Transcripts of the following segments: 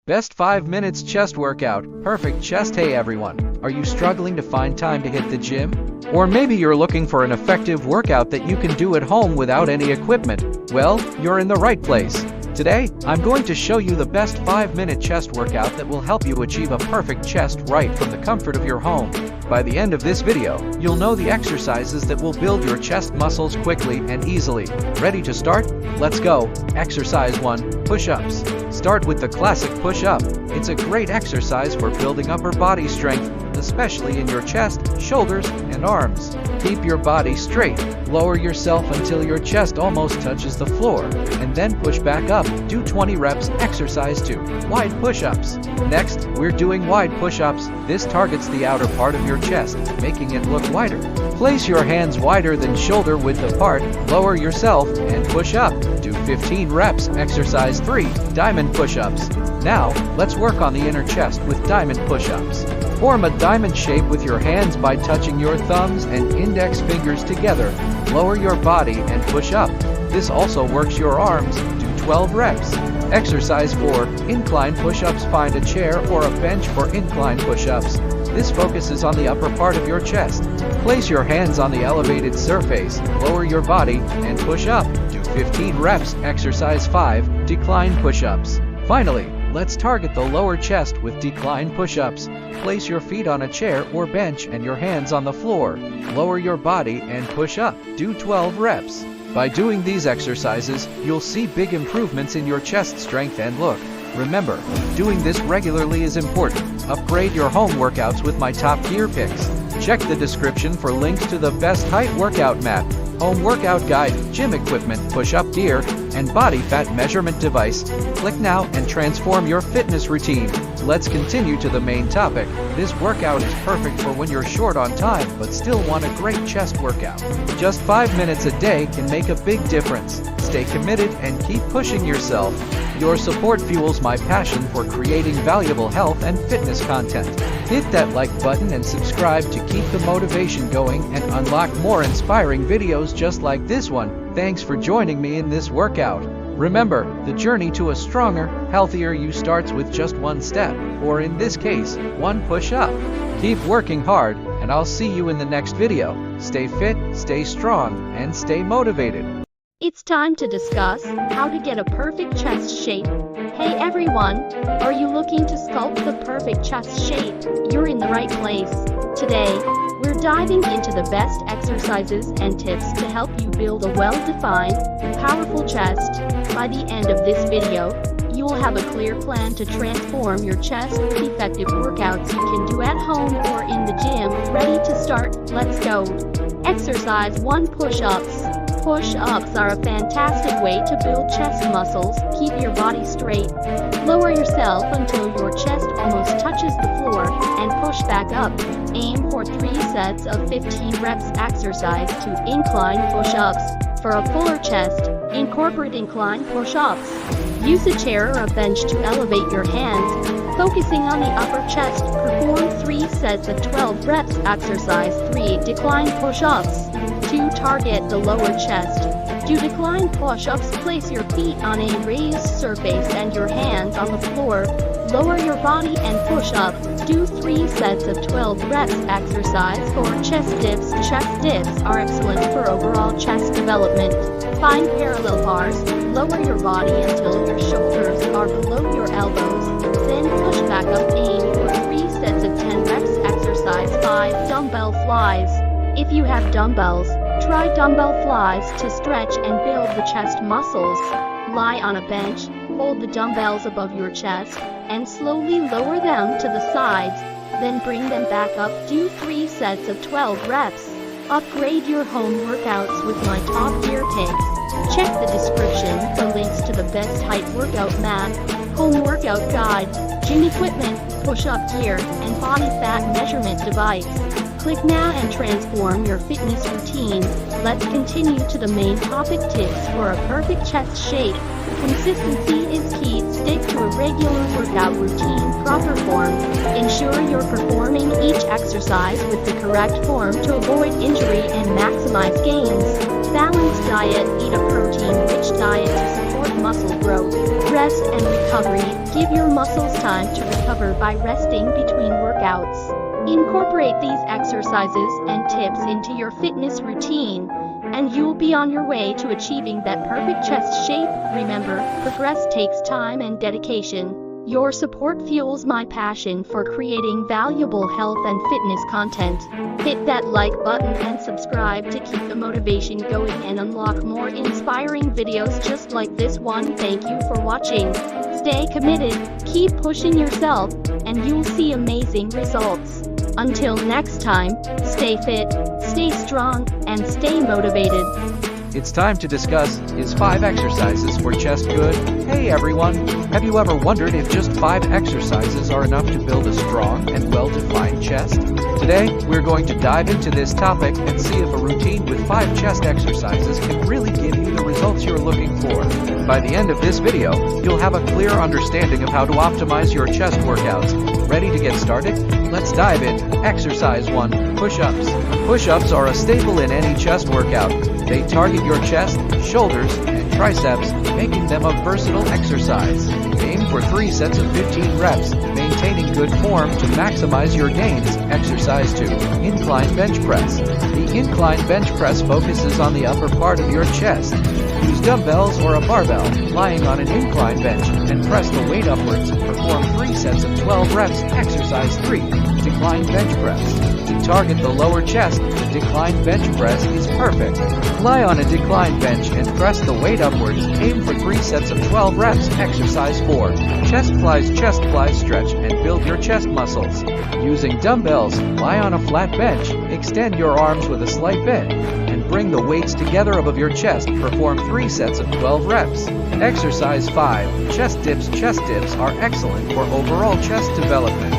Best 5 minutes chest workout, perfect chest. Hey everyone, are you struggling to find time to hit the gym? Or maybe you're looking for an effective workout that you can do at home without any equipment? Well, you're in the right place. Today, I'm going to show you the best 5-minute chest workout that will help you achieve a perfect chest right from the comfort of your home. By the end of this video, you'll know the exercises that will build your chest muscles quickly and easily. Ready to start? Let's go! Exercise 1. Push-ups. Start with the classic push-up. It's a great exercise for building upper body strength, especially in your chest, shoulders, and arms. Keep your body straight. Lower yourself until your chest almost touches the floor, and then push back up. Do 20 reps. Exercise 2. Wide push-ups. Next, we're doing wide push-ups. This targets the outer part of your chest, making it look wider. Place your hands wider than shoulder width apart, lower yourself, and push up. Do 15 reps. Exercise 3. Diamond push-ups. Now, let's work on the inner chest with diamond push-ups. Form a diamond shape with your hands by touching your thumbs and index fingers together. Lower your body and push up. This also works your arms. Do 12 reps. Exercise 4. Incline push-ups. Find a chair or a bench for incline push-ups. This focuses on the upper part of your chest. Place your hands on the elevated surface, lower your body, and push up. Do 15 reps. Exercise 5. Decline push-ups. Finally, let's target the lower chest with decline push-ups. Place your feet on a chair or bench and your hands on the floor. Lower your body and push up. Do 12 reps. By doing these exercises, you'll see big improvements in your chest strength and look. Remember, doing this regularly is important. Upgrade your home workouts with my top gear picks. Check the description for links to the best height workout mat, home workout guide, gym equipment, push-up gear, and body fat measurement device. Click now and transform your fitness routine. Let's continue to the main topic. This workout is perfect for when you're short on time but still want a great chest workout. Just 5 minutes a day can make a big difference. Stay committed and keep pushing yourself. Your support fuels my passion for creating valuable health and fitness content. Hit that like button and subscribe to keep the motivation going and unlock more inspiring videos just like this one. Thanks for joining me in this workout. Remember, the journey to a stronger, healthier you starts with just one step, or in this case, one push-up. Keep working hard, and I'll see you in the next video. Stay fit, stay strong, and stay motivated. It's time to discuss how to get a perfect chest shape. Hey everyone, are you looking to sculpt the perfect chest shape? You're in the right place. Today, we're diving into the best exercises and tips to help you build a well-defined, powerful chest. By the end of this video, you will have a clear plan to transform your chest with effective workouts you can do at home or in the gym. Ready to start? Let's go. Exercise 1. Push-ups. Push-ups are a fantastic way to build chest muscles. Keep your body straight. Lower yourself until your chest almost touches the floor, and push back up. Aim for 3 sets of 15 reps. Exercise 2. Incline push-ups. For a fuller chest, incorporate incline push-ups. Use a chair or a bench to elevate your hands. Focusing on the upper chest, perform 3 sets of 12 reps. Exercise 3. Decline push-ups. To target the lower chest. To decline push-ups, place your feet on a raised surface and your hands on the floor. Lower your body and push up. Do 3 sets of 12 reps. Exercise 4. Chest dips. Chest dips are excellent for overall chest development. Find parallel bars. Lower your body until your shoulders are below your elbows. Then push back up. Aim for 3 sets of 10 reps. Exercise 5. Dumbbell flies. If you have dumbbells, try dumbbell flies to stretch and build the chest muscles. Lie on a bench, hold the dumbbells above your chest, and slowly lower them to the sides, then bring them back up. Do 3 sets of 12 reps. Upgrade your home workouts with my top gear picks. Check the description for links to the best height workout mat, home workout guide, gym equipment, push-up gear, and body fat measurement device. Click now and transform your fitness routine. Let's continue to the main topic. Tips for a perfect chest shape. Consistency is key. Stick to a regular workout routine. Proper form. Ensure you're performing each exercise with the correct form to avoid injury and maximize gains. Balanced diet. Eat a protein-rich diet to support support muscle growth. Rest and recovery. Give your muscles time to recover by resting between workouts. Incorporate these exercises and tips into your fitness routine, and you'll be on your way to achieving that perfect chest shape. Remember, progress takes time and dedication. Your support fuels my passion for creating valuable health and fitness content. Hit that like button and subscribe to keep the motivation going and unlock more inspiring videos just like this one. Thank you for watching. Stay committed, keep pushing yourself, and you'll see amazing results. Until next time, stay fit, stay strong, and stay motivated. It's time to discuss, is 5 exercises for chest good? Hey everyone, have you ever wondered if just 5 exercises are enough to build a strong and well-defined chest? Today, we're going to dive into this topic and see if a routine with 5 chest exercises can really give you the results you're looking for. By the end of this video, you'll have a clear understanding of how to optimize your chest workouts. Ready to get started? Let's dive in. Exercise 1. Push-ups. Push-ups are a staple in any chest workout. They target your chest, shoulders, and triceps, making them a versatile exercise. Aim for 3 sets of 15 reps, maintaining good form to maximize your gains. Exercise 2. Incline bench press. The incline bench press focuses on the upper part of your chest. Use dumbbells or a barbell, lying on an incline bench, and press the weight upwards. Perform 3 sets of 12 reps. Exercise 3. Decline bench press. To target the lower chest, the decline bench press is perfect. Lie on a decline bench and press the weight upwards. Aim for 3 sets of 12 reps. Exercise 4. Chest flies stretch and build your chest muscles. Using dumbbells, lie on a flat bench, extend your arms with a slight bend, and bring the weights together above your chest. Perform 3 sets of 12 reps. Exercise 5. Chest dips. Chest dips are excellent for overall chest development.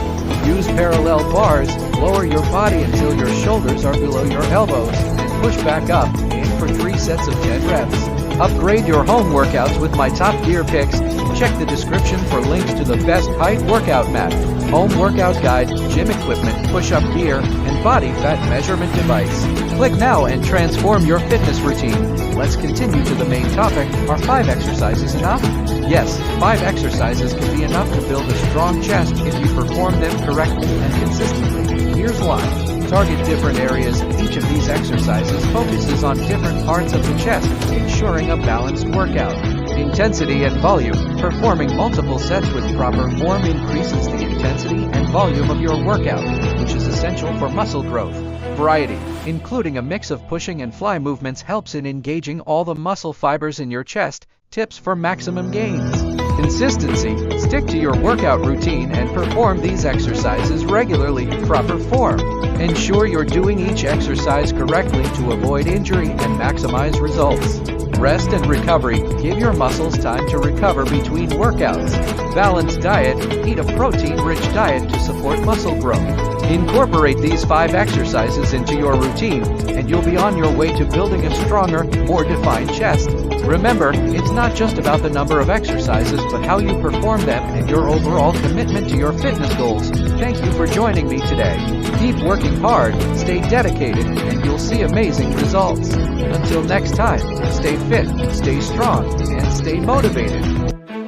Use parallel bars, lower your body until your shoulders are below your elbows, and push back up. Aim for 3 sets of 10 reps. Upgrade your home workouts with my top gear picks. Check the description for links to the best height workout mat, home workout guide, gym equipment, push-up gear, and body fat measurement device. Click now and transform your fitness routine. Let's continue to the main topic. Are 5 exercises enough? Yes, 5 exercises can be enough to build a strong chest if you perform them correctly and consistently. Here's why. Target different areas. Each of these exercises focuses on different parts of the chest, ensuring a balanced workout. Intensity and volume. Performing multiple sets with proper form increases the intensity and volume of your workout, which is essential for muscle growth. Variety. Including a mix of pushing and fly movements helps in engaging all the muscle fibers in your chest. Tips for maximum gains. Consistency. Stick to your workout routine and perform these exercises regularly. Proper form. Ensure you're doing each exercise correctly to avoid injury and maximize results. Rest and recovery. Give your muscles time to recover between workouts. Balanced diet. Eat a protein-rich diet to support muscle growth. Incorporate these 5 exercises into your routine, and you'll be on your way to building a stronger, more defined chest. Remember, it's not just about the number of exercises, but how you perform them and your overall commitment to your fitness goals. Thank you for joining me today. Keep working hard, stay dedicated, and you'll see amazing results. Until next time, stay fit, stay strong, and stay motivated.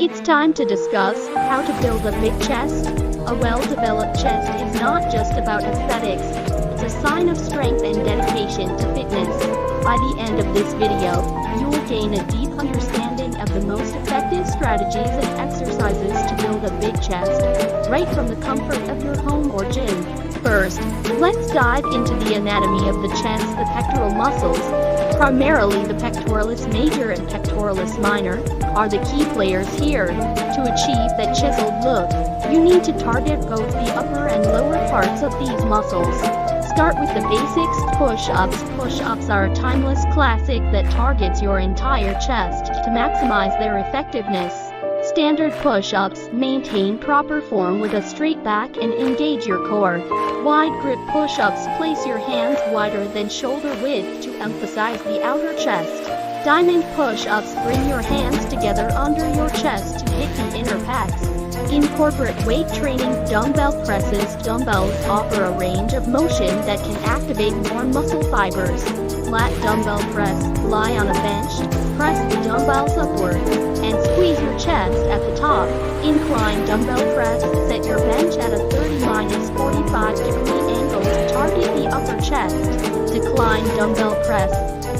It's time to discuss how to build a big chest. A well-developed chest is not just about aesthetics, it's a sign of strength and dedication to fitness. By the end of this video, you will gain a deep understanding of the most effective strategies and exercises to build a big chest, right from the comfort of your home or gym. First, let's dive into the anatomy of the chest. The pectoral muscles, primarily the pectoralis major and pectoralis minor, are the key players here. To achieve that chiseled look, you need to target both the upper and lower parts of these muscles. Start with the basics. Push-ups. Push-ups are a timeless classic that targets your entire chest to maximize their effectiveness. Standard push-ups. Maintain proper form with a straight back and engage your core. Wide grip push-ups. Place your hands wider than shoulder width to emphasize the outer chest. Diamond push-ups. Bring your hands together under your chest to hit the inner pecs. Incorporate weight training. Dumbbell presses. Dumbbells offer a range of motion that can activate more muscle fibers. flat dumbbell press. Lie on a bench, press the dumbbells upward, and squeeze your chest at the top. Incline dumbbell press. Set your bench at a 30-45-degree angle to target the upper chest. Decline dumbbell press.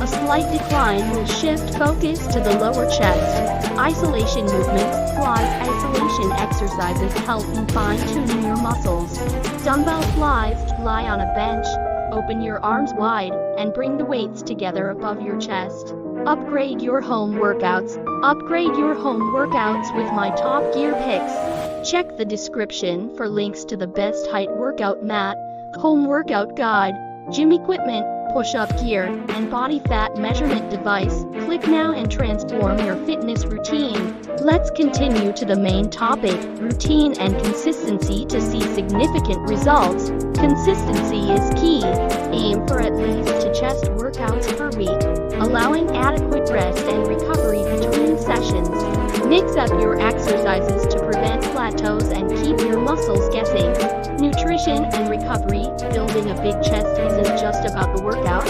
A slight decline will shift focus to the lower chest. Isolation movements. Flies. Isolation exercises help in fine-tuning your muscles. Dumbbell flies. Lie on a bench, open your arms wide, and bring the weights together above your chest. Upgrade your home workouts. Upgrade your home workouts with my top gear picks. Check the description for links to the best height workout mat, home workout guide, gym equipment, push-up gear, and body fat measurement device. Click now and transform your fitness routine. Let's continue to the main topic, routine and consistency to see significant results. Consistency is key. Aim for at least 2 chest workouts per week, allowing adequate rest and recovery between sessions. Mix up your exercises to prevent plateaus and keep your muscles guessing. Nutrition and recovery. Building a big chest isn't just about the workout.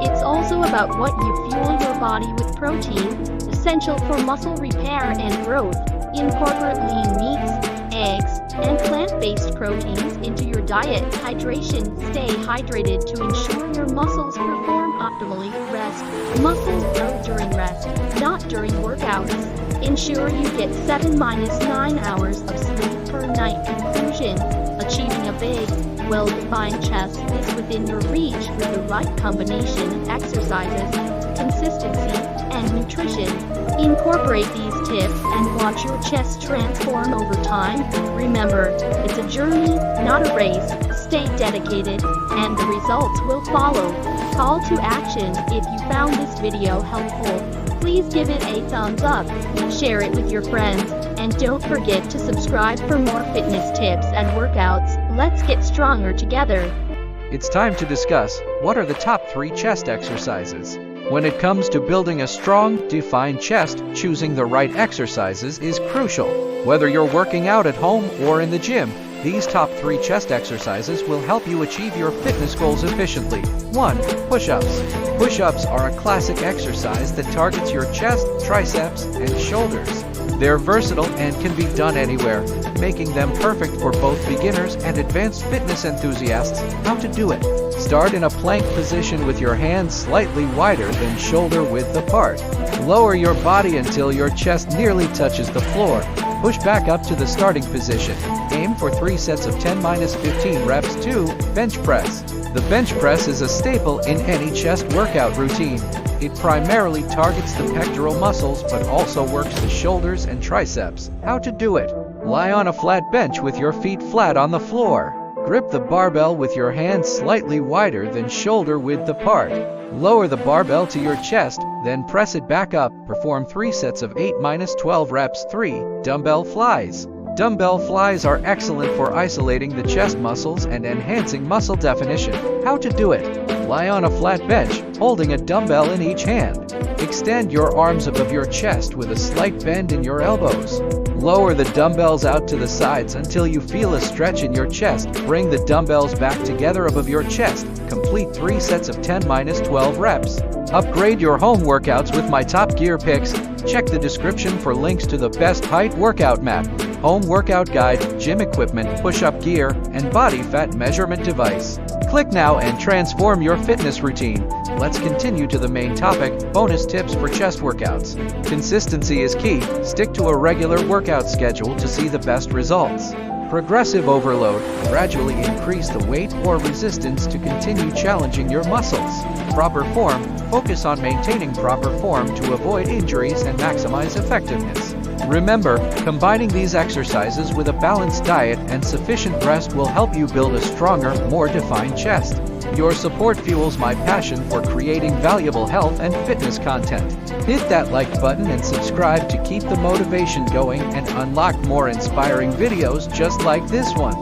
It's also about what you fuel your body with. Protein, essential for muscle repair and growth. Incorporate lean meats, eggs, and plant-based proteins into your diet. Hydration. Stay hydrated to ensure your muscles perform optimally. Rest. Muscles grow during rest, not during workouts. Ensure you get 7-9 hours of sleep per night. Conclusion. Achieving a big, well-defined chest is within your reach with the right combination of exercises, consistency, and nutrition. Incorporate these tips and watch your chest transform over time. Remember, it's a journey, not a race. Stay dedicated, and the results will follow. Call to action. If you found this video helpful, please give it a thumbs up, share it with your friends, and don't forget to subscribe for more fitness tips and workouts. Let's get stronger together. It's time to discuss what are the top 3 chest exercises. When it comes to building a strong, defined chest, choosing the right exercises is crucial. Whether you're working out at home or in the gym, these top 3 chest exercises will help you achieve your fitness goals efficiently. 1. Push-ups. Push-ups are a classic exercise that targets your chest, triceps, and shoulders. They're versatile and can be done anywhere, making them perfect for both beginners and advanced fitness enthusiasts. How to do it. Start in a plank position with your hands slightly wider than shoulder width apart. Lower your body until your chest nearly touches the floor. Push back up to the starting position. Aim for 3 sets of 10-15 reps. 2. Bench press. The bench press is a staple in any chest workout routine. It primarily targets the pectoral muscles but also works the shoulders and triceps. How to do it. Lie on a flat bench with your feet flat on the floor. Grip the barbell with your hands slightly wider than shoulder width apart. Lower the barbell to your chest, then press it back up. Perform 3 sets of 8-12 reps. 3. Dumbbell flies. Dumbbell flies are excellent for isolating the chest muscles and enhancing muscle definition. How to do it. Lie on a flat bench, holding a dumbbell in each hand. Extend your arms above your chest with a slight bend in your elbows. Lower the dumbbells out to the sides until you feel a stretch in your chest. Bring the dumbbells back together above your chest. Complete 3 sets of 10-12 reps. Upgrade your home workouts with my top gear picks. Check the description for links to the best height workout mat, home workout guide, gym equipment, push-up gear, and body fat measurement device. Click now and transform your fitness routine. Let's continue to the main topic, bonus tips for chest workouts. Consistency is key. Stick to a regular workout schedule to see the best results. Progressive overload. Gradually increase the weight or resistance to continue challenging your muscles. Proper form. Focus on maintaining proper form to avoid injuries and maximize effectiveness. Remember, combining these exercises with a balanced diet and sufficient rest will help you build a stronger, more defined chest. Your support fuels my passion for creating valuable health and fitness content. Hit that like button and subscribe to keep the motivation going and unlock more inspiring videos just like this one.